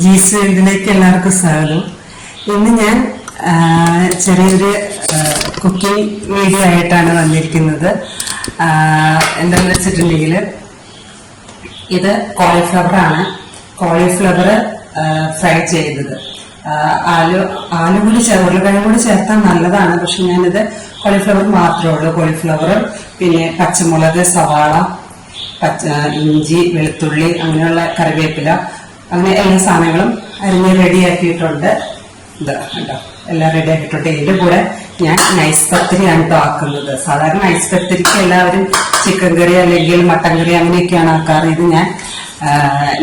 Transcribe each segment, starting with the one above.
ജീസ് വേൾഡിലേക്ക് എല്ലാവർക്കും സ്വാഗതം. ഇന്ന് ഞാൻ ചെറിയൊരു കുക്കിംഗ് വീഡിയോ ആയിട്ടാണ് വന്നിരിക്കുന്നത്. എന്താണെന്ന് വെച്ചിട്ടുണ്ടെങ്കിൽ ഇത് കോളിഫ്ലവർ ആണ്. കോളിഫ്ലവർ ഫ്രൈ ചെയ്തത്. ആലു കൂടി ഉരുളക്കിഴങ്ങ് കൂടി ചേർത്താൽ നല്ലതാണ്. പക്ഷെ ഞാനിത് കോളിഫ്ലവർ മാത്രമേ ഉള്ളൂ. കോളിഫ്ലവർ, പിന്നെ പച്ചമുളക്, സവാള, ഇഞ്ചി, വെളുത്തുള്ളി, അങ്ങനെയുള്ള കറിവേപ്പില, അങ്ങനെ എല്ലാ സാധനങ്ങളും അരിഞ്ഞ് റെഡിയാക്കിയിട്ടുണ്ട്. ഇത് കേട്ടോ, എല്ലാം റെഡിയാക്കിയിട്ടുണ്ട്. ഇതിന്റെ കൂടെ ഞാൻ നൈസ് പത്തിരിയാണ് കേട്ടോ ആക്കുന്നത്. സാധാരണ നൈസ് പത്തിരിക്ക് എല്ലാവരും ചിക്കൻ കറി അല്ലെങ്കിൽ മട്ടൻ കറി അങ്ങനെയൊക്കെയാണ് ആക്കാറ്. ഇത് ഞാൻ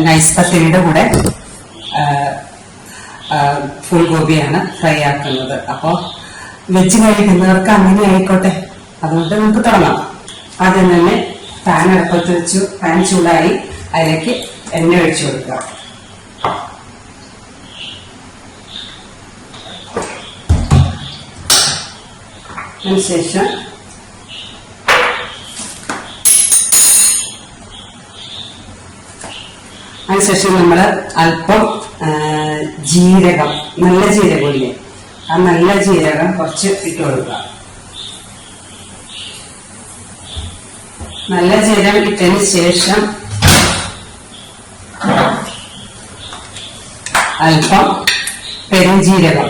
നൈസ് പത്തിരിയുടെ കൂടെ ഫുൾ ഗോപിയാണ് ഫ്രൈ ആക്കുന്നത്. അപ്പോൾ വെച്ച് കഴിക്കുന്നവർക്ക് അങ്ങനെ ആയിക്കോട്ടെ, അതുകൊണ്ട് നമുക്ക് തുടങ്ങാം. ആദ്യം തന്നെ പാൻ അടുപ്പത്ത് വെച്ചു. പാൻ ചൂടായി, അതിലേക്ക് എണ്ണ ഒഴിച്ചു കൊടുക്കുക. അതിനുശേഷം നമ്മൾ അല്പം ജീരകം, നല്ല ജീരകമില്ലേ, ആ നല്ല ജീരകം കുറച്ച് ഇട്ട് കൊടുക്കുക. നല്ല ജീരകം ഇട്ടതിന് ശേഷം അല്പം പെരുംജീരകം,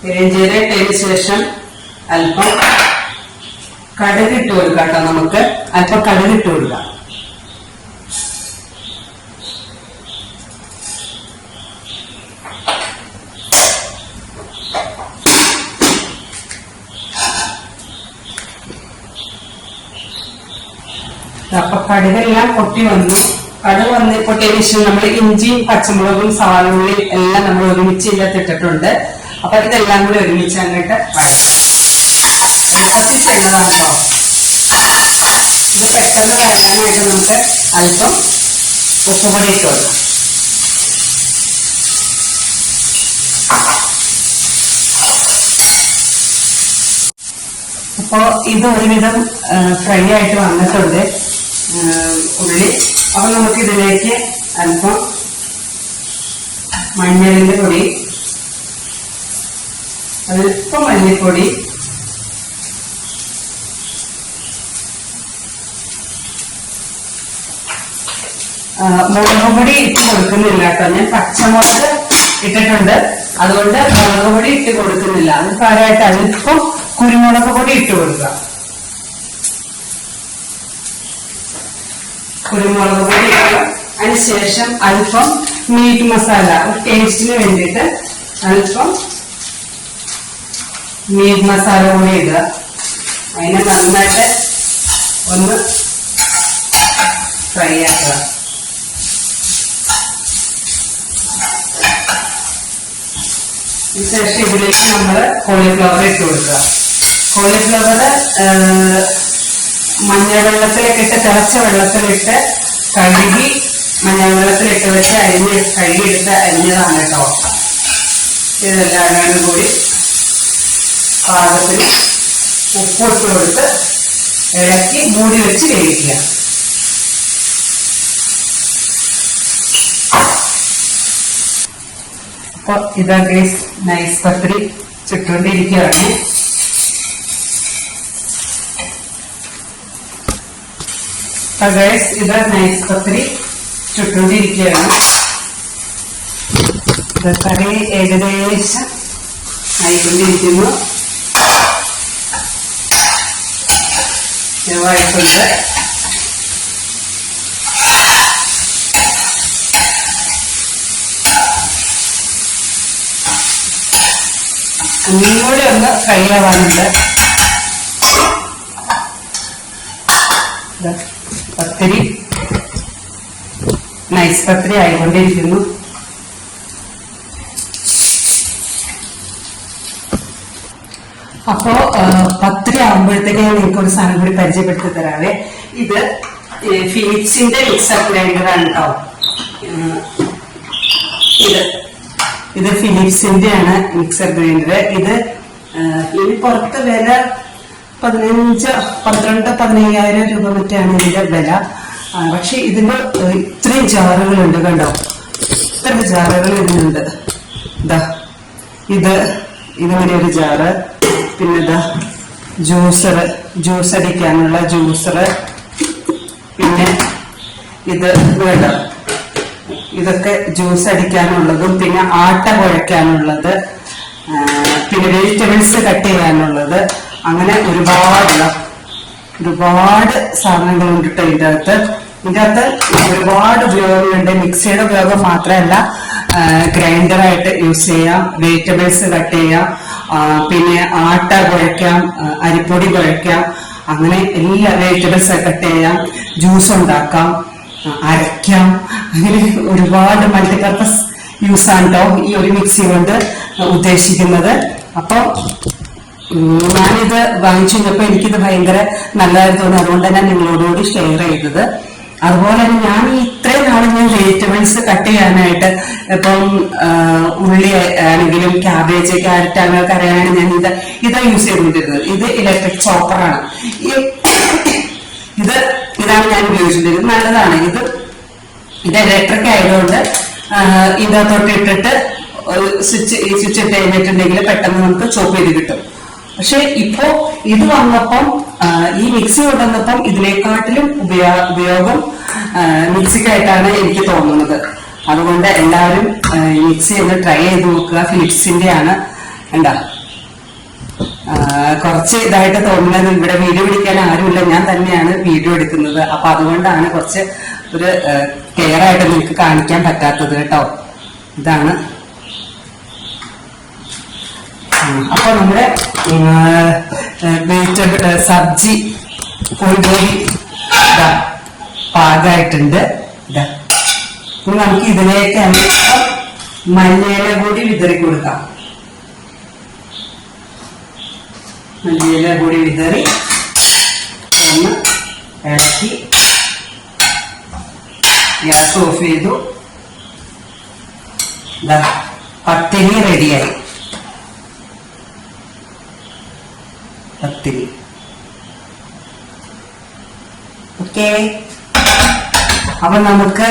പെരുംജീരകം ഇട്ടതിന് ശേഷം അല്പം കടുക് ഇട്ട് കൊടുക്കാം കേട്ടോ. നമുക്ക് അല്പം കടുക് ഇട്ട് കൊടുക്കാം. അപ്പൊ കടുകെല്ലാം പൊട്ടി വന്നു. കടുക് പൊട്ടിയതിനു ശേഷം നമ്മൾ ഇഞ്ചിയും പച്ചമുളകും സവാളയും എല്ലാം നമ്മൾ ഒരുമിച്ച് ഇതിനകത്തിട്ടിട്ടുണ്ട്. അപ്പൊ ഇതെല്ലാം കൂടി ഒരുമിച്ച് അങ്ങോട്ട് എളുപ്പത്തിൽ ചെയ്യുന്നതാണ് കേട്ടോ. ഇത് പെട്ടെന്ന് വഴറ്റാനായിട്ട് നമുക്ക് അല്പം ഉപ്പുപൊടി ഇട്ട് കൊടുക്കാം. അപ്പോ ഇത് ഒരുവിധം ഫ്രൈ ആയിട്ട് വന്നിട്ടുണ്ട് ഉള്ളി. അപ്പൊ നമുക്ക് ഇതിലേക്ക് അല്പം മഞ്ഞളിന്റെ പൊടി, അല്പം മല്ലിപ്പൊടി, മുളക് പൊടി ഇട്ട് കൊടുക്കുന്നില്ല കേട്ടോ. ഞാൻ പച്ചമുളക് ഇട്ടിട്ടുണ്ട്, അതുകൊണ്ട് മുളക് പൊടി ഇട്ട് കൊടുക്കുന്നില്ല. അത് പകരമായിട്ട് അല്പം കുരുമുളക് പൊടി ഇട്ട് കൊടുക്കുക. കുരുമുളക് പൊടി ഇടുക. അതിനുശേഷം അല്പം മീറ്റ് മസാല, ടേസ്റ്റിന് വേണ്ടിയിട്ട് അല്പം മീറ്റ് മസാല കൂടി ഇടുക. അതിനെ നന്നായിട്ട് ഒന്ന് ഫ്രൈ ആക്കുക. അതിനുശേഷം ഇതിലേക്ക് നമ്മൾ കോളിഫ്ലവർ ഇട്ട് കൊടുക്കുക. കോളിഫ്ലവർ മഞ്ഞവെള്ളത്തിലൊക്കെ ഇട്ട്, തിളച്ച വെള്ളത്തിലിട്ട് കഴുകി മഞ്ഞവെള്ളത്തിലിട്ട് വെച്ച് കഴുകിയെടുത്ത് അരിഞ്ഞതാണ് കേട്ടോ. ഇതെല്ലാം കൂടി പാകത്തിന് ഉപ്പിട്ട് കൊടുത്ത് ഇളക്കി മൂടി വെച്ച് വേവിക്കുക. അപ്പൊ ഇതാ ഗൈസ്, നൈസ് പത്തിരി ചുട്ടുകൊണ്ടിരിക്കുകയാണ്. അപ്പൊ ഗൈസ്, ഇതാ നൈസ് പത്തിരി ചുട്ടുകൊണ്ടിരിക്കുകയാണ്. കറി ഏകദേശം ആയിക്കൊണ്ടിരിക്കുന്നു. ചെറുതായിട്ടുണ്ട്. ഒന്നുകൂടി ഒന്ന് ഫ്രൈ ആവാനുണ്ട്. പത്തിരി, നൈസ് പത്തിരി ആയിക്കൊണ്ടിരിക്കുന്നു. അപ്പോ പത്തിരി ആകുമ്പോഴത്തേക്ക് ഞാൻ നിങ്ങൾക്കൊരു സാധനം കൂടി പരിചയപ്പെടുത്തി തരാവേ. ഇത് ഫിലിപ്സിന്റെ മിക്സർ ഗ്രൈൻഡർ ആണ് കേട്ടോ. ഇത് ഫിലിപ്സിന്റെ ആണ് മിക്സർ ഗ്രൈൻഡർ. ഇത് ഇനി പുറത്ത് വില 15,000 രൂപ മറ്റാണ് ഇതിന്റെ വില. പക്ഷെ ഇതിന്റെ ഇത്രയും ജാറുകളുണ്ട് കണ്ടോ, ഇത്ര ജാറുകൾ ഇതിനുണ്ട്. ഇതാ ഇതിങ്ങനെ ഒരു ജാറ്, പിന്നെ ഇതാ ജ്യൂസ് അടിക്കാനുള്ള ജ്യൂസർ, പിന്നെ ഇത് വേണ്ട, ഇതൊക്കെ ജ്യൂസ് അടിക്കാനുള്ളതും പിന്നെ ആട്ട കുഴയ്ക്കാനുള്ളത്, പിന്നെ വെജിറ്റബിൾസ് കട്ട് ചെയ്യാനുള്ളത്, അങ്ങനെ ഒരുപാട് സാധനങ്ങളുണ്ട് കേട്ടോ ഇതിൻ്റെ അകത്ത് ഒരുപാട് ഉപയോഗങ്ങളുണ്ട്. മിക്സിയുടെ ഉപയോഗം മാത്രമല്ല, ഗ്രൈൻഡറായിട്ട് യൂസ് ചെയ്യാം, വെജിറ്റബിൾസ് കട്ട് ചെയ്യാം, പിന്നെ ആട്ട കുഴയ്ക്കാം, അരിപ്പൊടി കുഴയ്ക്കാം, അങ്ങനെ എല്ലാ വെജിറ്റബിൾസ് കട്ട് ചെയ്യാം, ജ്യൂസ് ഉണ്ടാക്കാം, അരയ്ക്കാം, അങ്ങനെ ഒരുപാട് മൾട്ടിപർപ്പസ് യൂസ് ആണ് കേട്ടോ ഈ ഒരു മിക്സി കൊണ്ട് ഉദ്ദേശിക്കുന്നത്. അപ്പൊ ഞാനിത് വാങ്ങിച്ചു കഴിഞ്ഞപ്പോ എനിക്കിത് ഭയങ്കര നല്ലതായിട്ട് തോന്നി, അതുകൊണ്ട് തന്നെ നിങ്ങളോടുകൂടി ഷെയർ ചെയ്തത്. അതുപോലെ തന്നെ ഞാൻ ഇത്രയും നാളും ഞാൻ വെജിറ്റബിൾസ് കട്ട് ചെയ്യാനായിട്ട് ഇപ്പം ഉള്ളി ആണെങ്കിലും ക്യാബേജ്, ക്യാരറ്റ് അങ്ങനെ കറിയാനാണ് ഞാൻ ഇതാ യൂസ് ചെയ്തുകൊണ്ടിരുന്നത്. ഇത് ഇലക്ട്രിക് ചോപ്പറാണ്. ഇതാണ് ഞാൻ ഉപയോഗിച്ചിട്ടുള്ളത്. നല്ലതാണ് ഇത് ഇലക്ട്രിക് ആയതുകൊണ്ട് ഇതിനകത്തോട്ട് ഇട്ടിട്ട് സ്വിച്ച് ഇട്ട് കഴിഞ്ഞിട്ടുണ്ടെങ്കിൽ പെട്ടെന്ന് നമുക്ക് ചോപ്പ് ചെയ്ത് കിട്ടും. പക്ഷെ ഇപ്പോ ഇത് വന്നപ്പം, ഈ മിക്സി കൊണ്ടുവന്നപ്പം ഇതിനെക്കാട്ടിലും ഉപയോഗം മിക്സിക്കായിട്ടാണ് എനിക്ക് തോന്നുന്നത്. അതുകൊണ്ട് എല്ലാവരും ഈ മിക്സി ഒന്ന് ട്രൈ ചെയ്ത് നോക്കുക. ഫിലിപ്സിന്റെ ആണ്. എന്താ കുറച്ച് ഇതായിട്ട് തോന്നുന്നത്, ഇവിടെ വീഡിയോ പിടിക്കാൻ ആരുമില്ല, ഞാൻ തന്നെയാണ് വീഡിയോ എടുക്കുന്നത്. അപ്പൊ അതുകൊണ്ടാണ് കുറച്ച് ഒരു കെയർ ആയിട്ട് നിങ്ങൾക്ക് കാണിക്കാൻ പറ്റാത്തത് കേട്ടോ. ഇതാണ്. അപ്പൊ നമ്മുടെ സബ്ജി ഫുൾഗോബി പാകമായിട്ടുണ്ട്. ഇനി നമുക്ക് ഇതിലേക്ക് മല്ലിയില കൂടി വിതറി കൊടുക്കാം. മല്ലിയില കൂടി വിതറി ഒന്ന് ഇളക്കി ഗ്യാസ് ഓഫ് ചെയ്തു. പത്തിരി റെഡിയായി. പത്തിരി ഓക്കെ. അപ്പൊ നമുക്ക്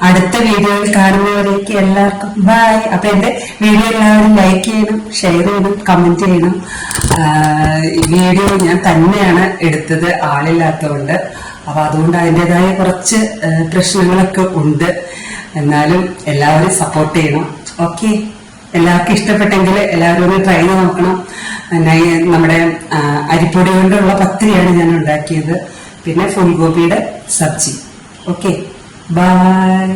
അടുത്ത വീഡിയോയിൽ കാണുന്നവരേക്ക് എല്ലാവർക്കും ബൈ. അപ്പൊ എന്റെ വീഡിയോ എല്ലാവരും ലൈക്ക് ചെയ്യണം, ഷെയർ ചെയ്യണം, കമന്റ് ചെയ്യണം. വീഡിയോ ഞാൻ തന്നെയാണ് എടുത്തത്, ആളില്ലാത്തതുകൊണ്ട്. അപ്പൊ അതുകൊണ്ട് അതിൻ്റെതായ കുറച്ച് പ്രശ്നങ്ങളൊക്കെ ഉണ്ട്. എന്നാലും എല്ലാവരും സപ്പോർട്ട് ചെയ്യണം. ഓക്കെ, എല്ലാവർക്കും ഇഷ്ടപ്പെട്ടെങ്കിൽ എല്ലാവരും ഒന്ന് ട്രൈ ചെയ്ത് നോക്കണം. നമ്മുടെ അരിപ്പൊടി കൊണ്ടുള്ള പത്തിരിയാണ് ഞാൻ ഉണ്ടാക്കിയത്. പിന്നെ ഫുൾഗോപിയുടെ സബ്ജി. Okay, by.